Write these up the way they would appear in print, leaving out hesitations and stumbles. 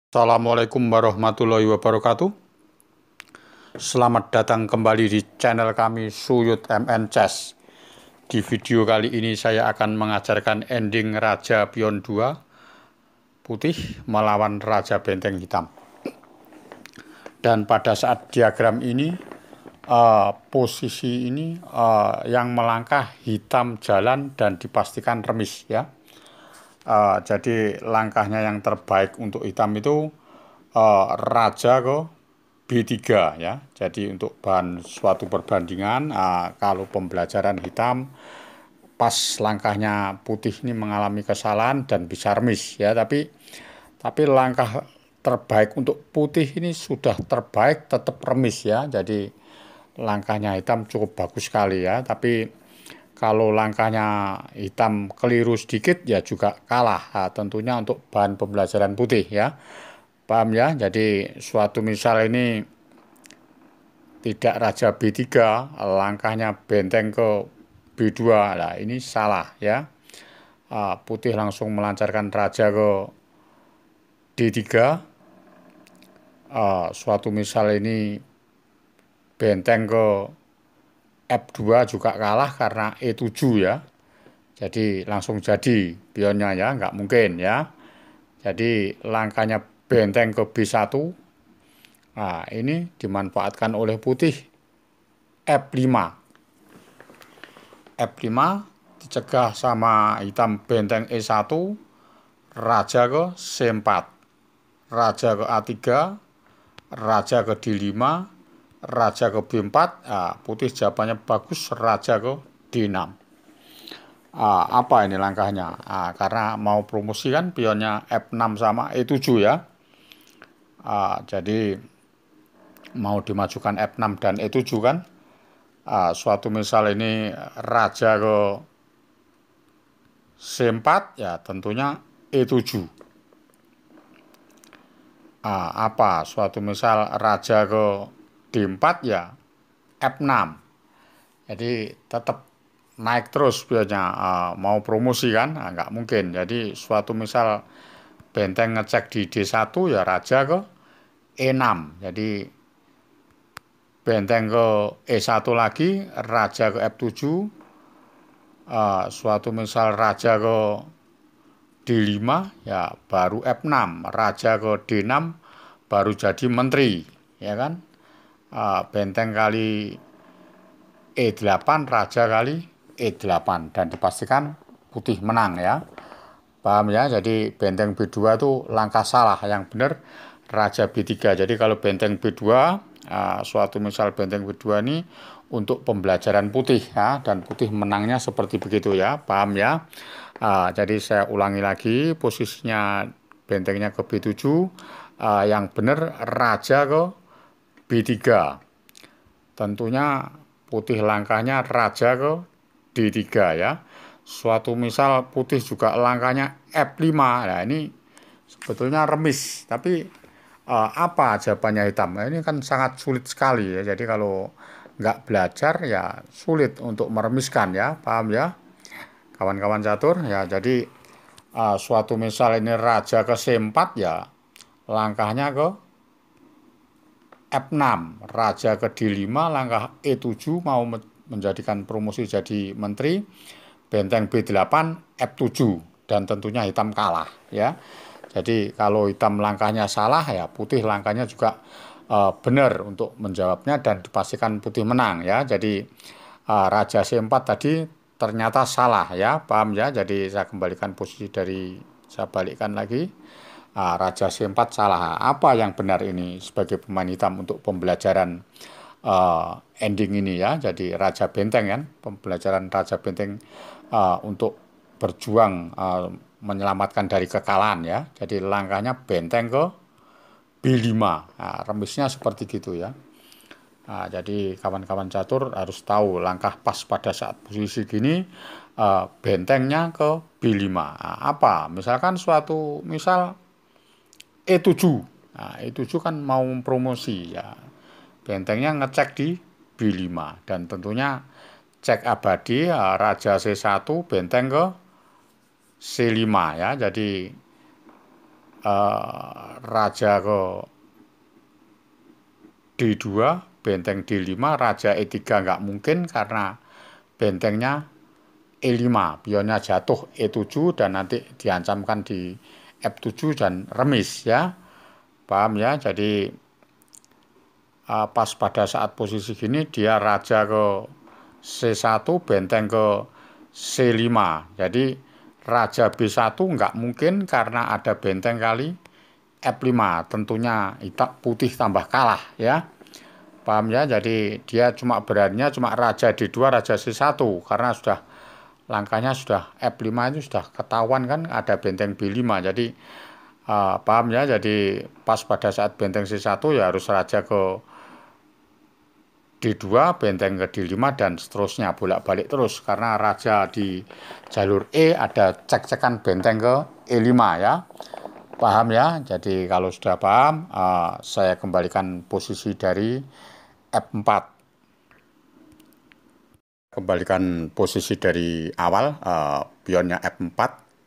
Assalamualaikum warahmatullahi wabarakatuh. Selamat datang kembali di channel kami Suyut MN Chess. Di video kali ini saya akan mengajarkan ending Raja Pion 2 putih melawan Raja Benteng hitam. Dan pada saat diagram ini posisi ini yang melangkah hitam jalan dan dipastikan remis ya. Jadi langkahnya yang terbaik untuk hitam itu Raja ke B3 ya. Jadi untuk bahan suatu perbandingan, kalau pembelajaran hitam pas langkahnya putih ini mengalami kesalahan dan bisa remis ya. Tapi langkah terbaik untuk putih ini sudah terbaik tetap remis ya. Jadi langkahnya hitam cukup bagus sekali ya. Tapi kalau langkahnya hitam keliru sedikit ya juga kalah. Nah, tentunya untuk bahan pembelajaran putih ya. Paham ya? Jadi suatu misal ini tidak Raja B3, langkahnya benteng ke B2. Nah, ini salah ya. Putih langsung melancarkan Raja ke D3. Suatu misal ini benteng ke F2 juga kalah karena E7 ya. Jadi langsung jadi pionnya ya, nggak mungkin ya. Jadi langkahnya benteng ke B1. Nah, ini dimanfaatkan oleh putih F5. F5 dicegah sama hitam benteng E1, Raja ke C4, Raja ke A3, Raja ke D5, Raja ke B4. Nah, putih jawabannya bagus, Raja ke D6. Apa ini langkahnya? Karena mau promosi kan pionnya F6 sama E7 ya. Jadi mau dimajukan F6 dan E7 kan. Suatu misal ini Raja ke C4 ya tentunya E7. Apa suatu misal Raja ke D4 ya F6. Jadi tetap naik terus biasanya, mau promosi kan nggak mungkin. Jadi suatu misal benteng ngecek di D1 ya Raja ke E6. Jadi benteng ke E1 lagi, Raja ke F7. Suatu misal Raja ke D5 ya baru F6, Raja ke D6 baru jadi menteri ya kan. Benteng kali E8, Raja kali E8 dan dipastikan putih menang ya. Paham ya? Jadi benteng B2 itu langkah salah, yang benar Raja B3. Jadi kalau benteng B2, suatu misal benteng B2 ini untuk pembelajaran putih ya, dan putih menangnya seperti begitu ya. Paham ya? Jadi saya ulangi lagi, posisinya bentengnya ke B7, yang benar Raja ke B3. Tentunya putih langkahnya Raja ke D3 ya. Suatu misal putih juga langkahnya F5. Nah, ini sebetulnya remis. Tapi apa jawabannya hitam? Nah, ini kan sangat sulit sekali ya. Jadi kalau nggak belajar ya sulit untuk meremiskan ya. Paham ya? Kawan-kawan catur ya. Jadi suatu misal ini Raja ke C4 ya. Langkahnya ke F6, Raja ke D5, langkah E7 mau menjadikan promosi jadi menteri, benteng B8, F7, dan tentunya hitam kalah ya. Jadi kalau hitam langkahnya salah ya putih langkahnya juga benar untuk menjawabnya dan dipastikan putih menang ya. Jadi Raja C4 tadi ternyata salah ya, paham ya. Jadi saya kembalikan posisi dari, saya balikkan lagi. Raja C4 salah. Apa yang benar ini sebagai pemain hitam untuk pembelajaran ending ini ya? Jadi Raja Benteng kan, pembelajaran Raja Benteng untuk berjuang menyelamatkan dari kekalahan ya. Jadi langkahnya benteng ke B5. Remisnya seperti gitu ya. Jadi kawan-kawan catur harus tahu langkah pas pada saat posisi gini, bentengnya ke B5. Apa? Misalkan suatu misal E7. E7 kan mau promosi ya. Bentengnya ngecek di B5 dan tentunya cek abadi Raja C1 benteng ke C5 ya. Jadi raja ke D2, benteng D5, raja E3 nggak mungkin karena bentengnya E5, pionnya jatuh E7 dan nanti diancamkan di F7 dan remis ya. Paham ya? Jadi pas pada saat posisi gini dia raja ke C1, benteng ke C5. Jadi raja B1 nggak mungkin karena ada benteng kali F5. Tentunya hitam putih tambah kalah ya. Paham ya? Jadi dia cuma beraninya cuma raja D2, raja C1 karena sudah langkahnya sudah F5 itu sudah ketahuan kan ada benteng B5. Jadi paham ya? Jadi pas pada saat benteng C1 ya harus raja ke D2, benteng ke D5 dan seterusnya bolak-balik terus karena raja di jalur E ada cek-cekan benteng ke E5 ya. Paham ya? Jadi kalau sudah paham, saya kembalikan posisi dari F4. Kembalikan posisi dari awal, pionnya F4,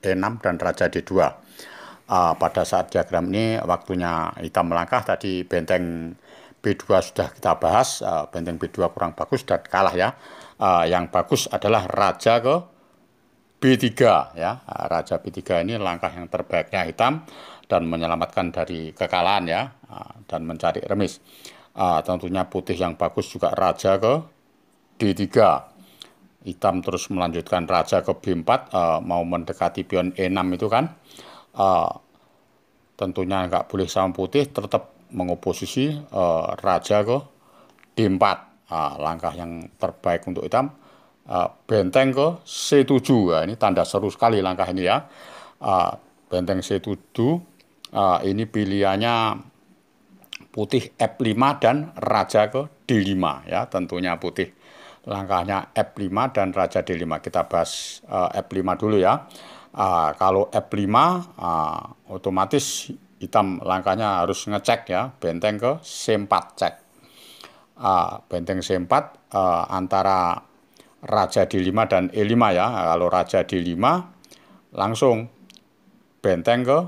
E6 dan raja D2. Pada saat diagram ini waktunya hitam melangkah, tadi benteng B2 sudah kita bahas, benteng B2 kurang bagus dan kalah ya. Yang bagus adalah raja ke B3 ya. Raja B3 ini langkah yang terbaiknya hitam dan menyelamatkan dari kekalahan ya, dan mencari remis. Tentunya putih yang bagus juga raja ke D3. Hitam terus melanjutkan raja ke B4, mau mendekati pion E6 itu kan. Tentunya nggak boleh sama putih, tetap mengoposisi raja ke D4. Langkah yang terbaik untuk hitam, benteng ke C7. Ini tanda seru sekali langkah ini ya. Benteng C7, ini pilihannya putih F5 dan raja ke D5 ya. Tentunya putih langkahnya F5 dan raja D5. Kita bahas F5 dulu ya. Kalau F5 otomatis hitam langkahnya harus ngecek ya, benteng ke C4 cek. Benteng C4 antara raja D5 dan E5 ya. Kalau raja D5 langsung benteng ke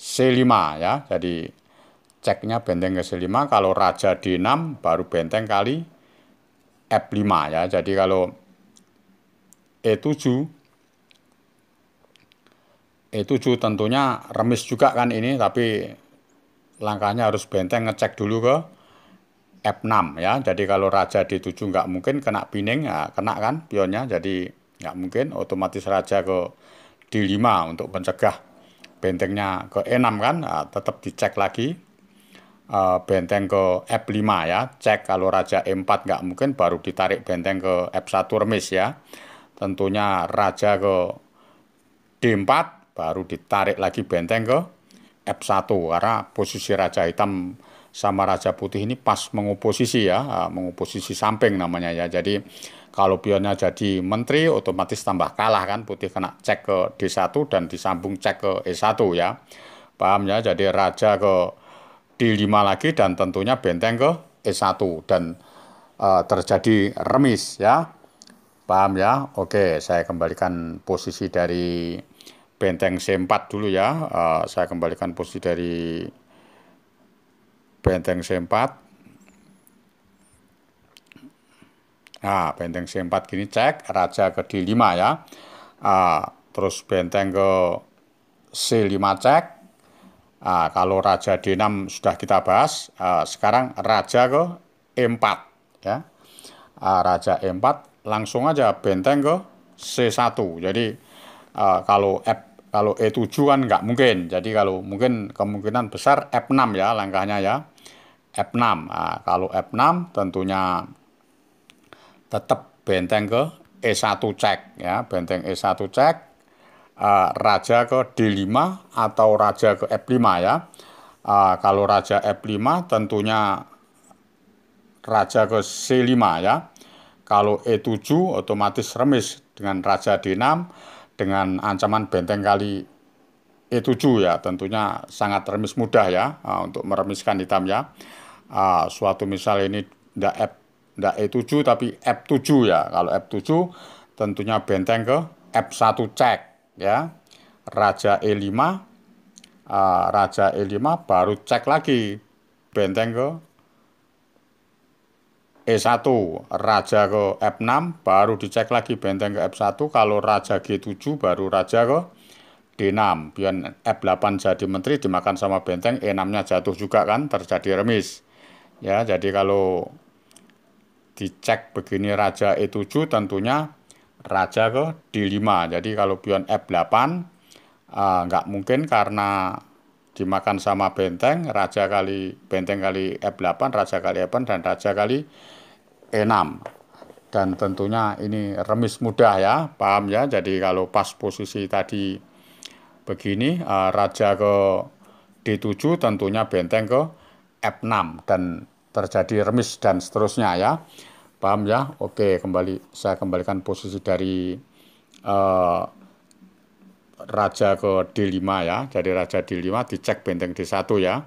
C5 ya. Jadi ceknya benteng ke C5. Kalau raja D6 baru benteng kali F5 ya. Jadi kalau E7 tentunya remis juga kan ini, tapi langkahnya harus benteng ngecek dulu ke F6 ya. Jadi kalau raja D7 nggak mungkin kena pining, ya, kena kan pionnya, jadi nggak mungkin. Otomatis raja ke D5 untuk mencegah bentengnya ke E6 kan, tetap dicek lagi. Benteng ke F5 ya, cek. Kalau raja E4 nggak mungkin, baru ditarik benteng ke F1 remis ya. Tentunya raja ke D4 baru ditarik lagi benteng ke F1 karena posisi raja hitam sama raja putih ini pas mengoposisi ya, mengoposisi samping namanya ya. Jadi kalau pionnya jadi menteri otomatis tambah kalah kan, putih kena cek ke D1 dan disambung cek ke E1 ya. Paham ya? Jadi raja ke D5 lagi dan tentunya benteng ke E1 dan terjadi remis ya. Paham ya? Oke, saya kembalikan posisi dari benteng C4 dulu ya. Saya kembalikan posisi dari benteng C4. Nah, benteng C4 gini cek, raja ke D5 ya. Terus benteng ke C5 cek. Kalau raja D6 sudah kita bahas, sekarang raja ke E4 ya. Raja E4 langsung aja benteng ke C1. Jadi kalau E7 kan nggak mungkin. Jadi kalau mungkin kemungkinan besar F6 ya langkahnya ya. F6. Kalau F6 tentunya tetap benteng ke E1 cek ya. Benteng E1 cek. Raja ke D5 atau raja ke F5 ya. Kalau raja F5 tentunya raja ke C5 ya. Kalau E7 otomatis remis dengan raja D6 dengan ancaman benteng kali E7 ya. Tentunya sangat remis mudah ya, untuk meremiskan hitam ya. Suatu misal ini ndak E7 tapi F7 ya. Kalau F7 tentunya benteng ke F1 cek ya. Raja E5 Raja E5 baru cek lagi benteng ke E1, raja ke F6 baru dicek lagi benteng ke F1. Kalau raja G7 baru raja ke D6. Pion F8 jadi menteri dimakan sama benteng, E6-nya jatuh juga kan, terjadi remis. Ya, jadi kalau dicek begini raja E7 tentunya raja ke D5. Jadi kalau pion F8 nggak mungkin karena dimakan sama benteng, raja kali benteng kali F8, raja kali F8 dan raja kali E6. Dan tentunya ini remis mudah ya, paham ya. Jadi kalau pas posisi tadi begini, raja ke D7 tentunya benteng ke F6 dan terjadi remis dan seterusnya ya. Paham ya? Oke, saya kembalikan posisi dari uh, raja ke D5 ya. Jadi raja D5 dicek benteng D1 ya.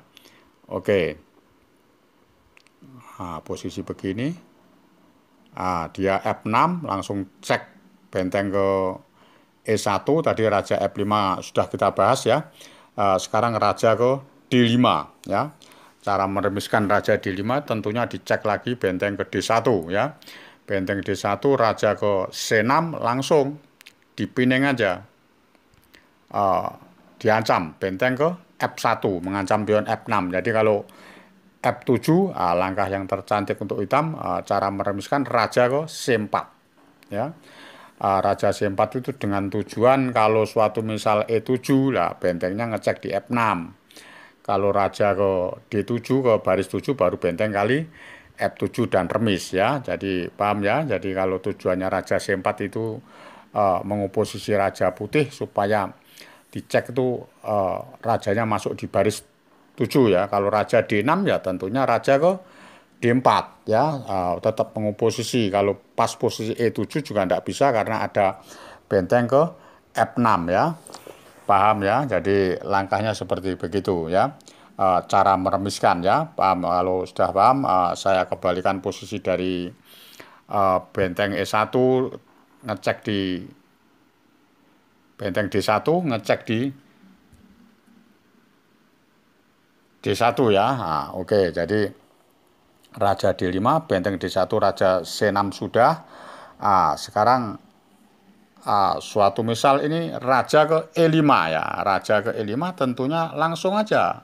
Oke. Nah, posisi begini. Dia F6 langsung cek benteng ke E1, tadi raja F5 sudah kita bahas ya. Sekarang raja ke D5 ya. Cara meremiskan raja D5 tentunya dicek lagi benteng ke D1 ya. Benteng D1 raja ke C6 langsung dipining aja. Diancam benteng ke F1 mengancam pion F6. Jadi kalau F7 langkah yang tercantik untuk hitam, cara meremiskan raja ke C4 ya. Raja C4 itu dengan tujuan kalau suatu misal E7 lah bentengnya ngecek di F6. Kalau raja ke D7 ke baris 7 baru benteng kali F7 dan remis ya. Jadi paham ya. Jadi kalau tujuannya raja C4 itu mengoposisi raja putih supaya dicek itu rajanya masuk di baris 7 ya. Kalau raja D6 ya tentunya raja ke D4 ya, tetap mengoposisi. Kalau pas posisi E7 juga tidak bisa karena ada benteng ke F6 ya. Paham ya? Jadi langkahnya seperti begitu ya. Cara meremiskan ya. Paham? Kalau sudah paham, saya kembalikan posisi dari benteng E1 ngecek di benteng D1 ngecek di D1 ya. Oke, jadi raja D5, benteng D1, raja C6 sudah. Sekarang suatu misal ini raja ke E5 ya. Raja ke E5 tentunya langsung aja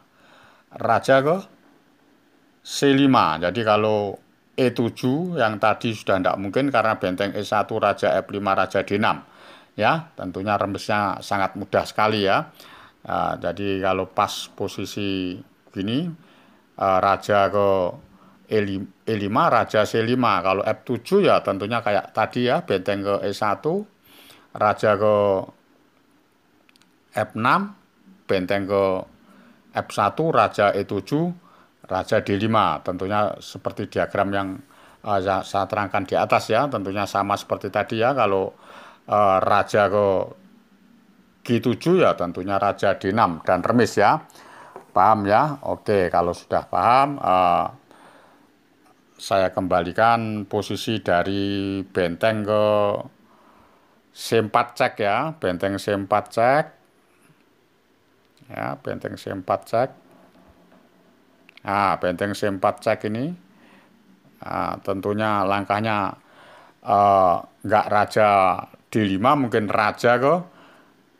raja ke C5. Jadi kalau E7 yang tadi sudah tidak mungkin karena benteng E1, raja F5, raja D6. Ya, tentunya remesnya sangat mudah sekali ya. Jadi kalau pas posisi gini, raja ke E5, raja C5. Kalau F7 ya tentunya kayak tadi ya, benteng ke E1, raja ke F6, benteng ke F1, raja E7, raja D5. Tentunya seperti diagram yang saya terangkan di atas ya, tentunya sama seperti tadi ya. Kalau raja ke G7 ya tentunya raja D6 dan remis ya. Paham ya? Oke, kalau sudah paham, saya kembalikan posisi dari benteng ke C4 cek ya, benteng C4 cek ya, benteng C4 cek. Benteng C4 cek ini tentunya langkahnya nggak raja D5, mungkin raja ke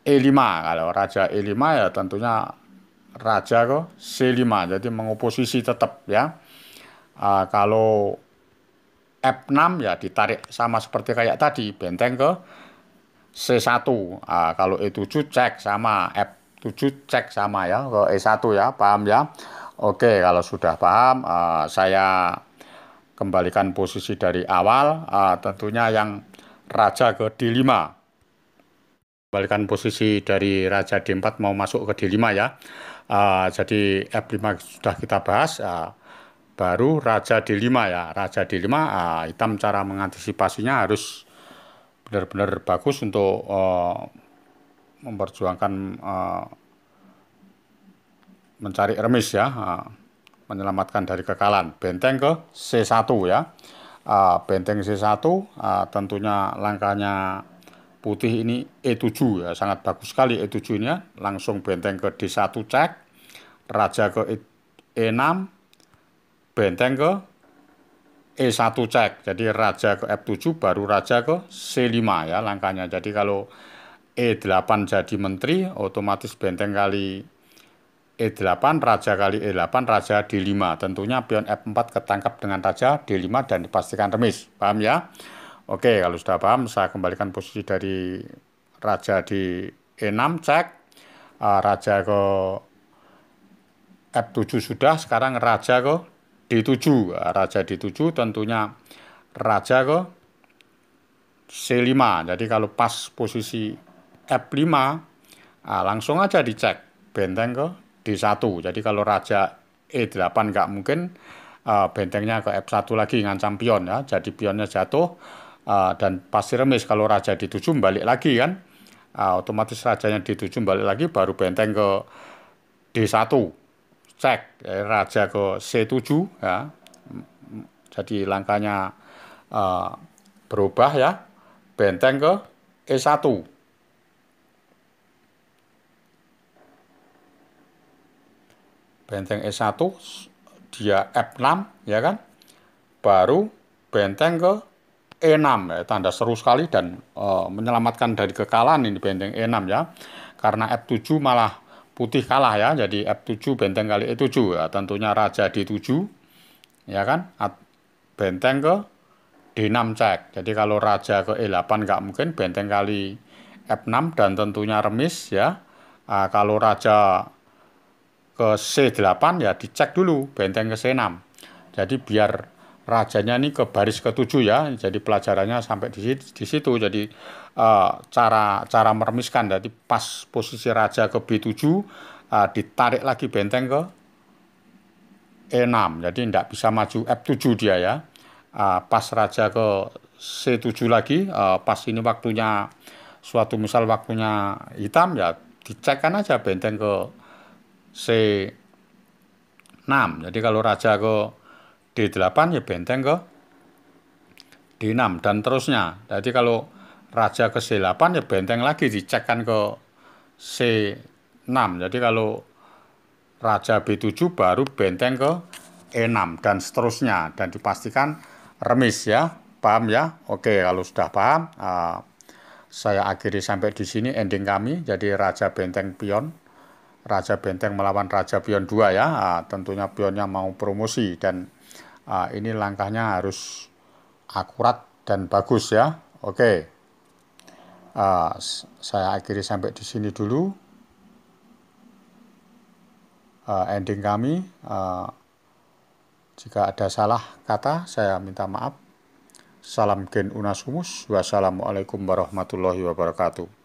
E5. Kalau raja E5 ya tentunya raja ke C5, jadi mengoposisi tetap ya. Kalau F6 ya ditarik sama seperti kayak tadi, benteng ke C1. Kalau E7 cek sama, F7 cek sama ya, ke E1 ya, paham ya. Oke, kalau sudah paham, saya kembalikan posisi dari awal, tentunya yang raja ke D5. Kembalikan posisi dari raja D4 mau masuk ke D5 ya. Jadi F5 sudah kita bahas. Baru raja D5 ya. Raja D5, hitam cara mengantisipasinya harus benar-benar bagus untuk memperjuangkan mencari remis ya. Menyelamatkan dari kekalahan. Benteng ke C1 ya. Benteng C1 tentunya langkahnya putih ini E7 ya, sangat bagus sekali E7-nya. Langsung benteng ke D1 cek, raja ke E6, benteng ke E1 cek. Jadi raja ke F7 baru raja ke C5 ya langkahnya. Jadi kalau E8 jadi menteri, otomatis benteng kali E8, raja kali E8, raja D5. Tentunya pion F4 ketangkap dengan raja D5 dan dipastikan remis. Paham ya? Oke, kalau sudah paham, saya kembalikan posisi dari raja di E6, cek. Raja ke F7 sudah, sekarang raja ke D7. Raja D7 tentunya raja ke C5. Jadi kalau pas posisi F5, langsung aja dicek benteng ke D1. Jadi kalau raja E8 nggak mungkin, bentengnya ke F1 lagi ngancam pion ya. Jadi pionnya jatuh, dan pasti remis. Kalau raja D7 balik lagi kan, otomatis rajanya D7 balik lagi, baru benteng ke D1 cek, raja ke C7 ya. Jadi langkahnya berubah ya, benteng ke E1. Benteng E1 dia F6 ya kan, baru benteng ke E6 ya. Tanda seru sekali dan menyelamatkan dari kekalahan ini benteng E6 ya, karena F7 malah putih kalah ya. Jadi F7 benteng kali E7 ya, tentunya raja D7 ya kan, benteng ke D6 cek. Jadi kalau raja ke E8 nggak mungkin, benteng kali F6 dan tentunya remis ya. Kalau raja ke C8 ya dicek dulu benteng ke C6. Jadi biar rajanya ini ke baris ke-7 ya. Jadi pelajarannya sampai di situ. Jadi cara meremiskan, jadi pas posisi raja ke B7, ditarik lagi benteng ke E6. Jadi tidak bisa maju F7 dia ya. Pas raja ke C7 lagi, pas ini waktunya, suatu misal waktunya hitam ya, dicekkan aja benteng ke C6. Jadi kalau raja ke D8 ya benteng ke D6 dan terusnya. Jadi kalau raja ke C8 ya benteng lagi dicekkan ke C6. Jadi kalau raja B7 baru benteng ke E6 dan seterusnya, dan dipastikan remis ya. Paham ya? Oke, kalau sudah paham, saya akhiri sampai di sini ending kami. Jadi raja benteng pion, raja benteng melawan raja pion 2 ya. Tentunya pionnya mau promosi dan ini langkahnya harus akurat dan bagus ya. Oke, saya akhiri sampai di sini dulu ending kami. Jika ada salah kata, saya minta maaf. Salam gen Unasumus. Wassalamualaikum warahmatullahi wabarakatuh.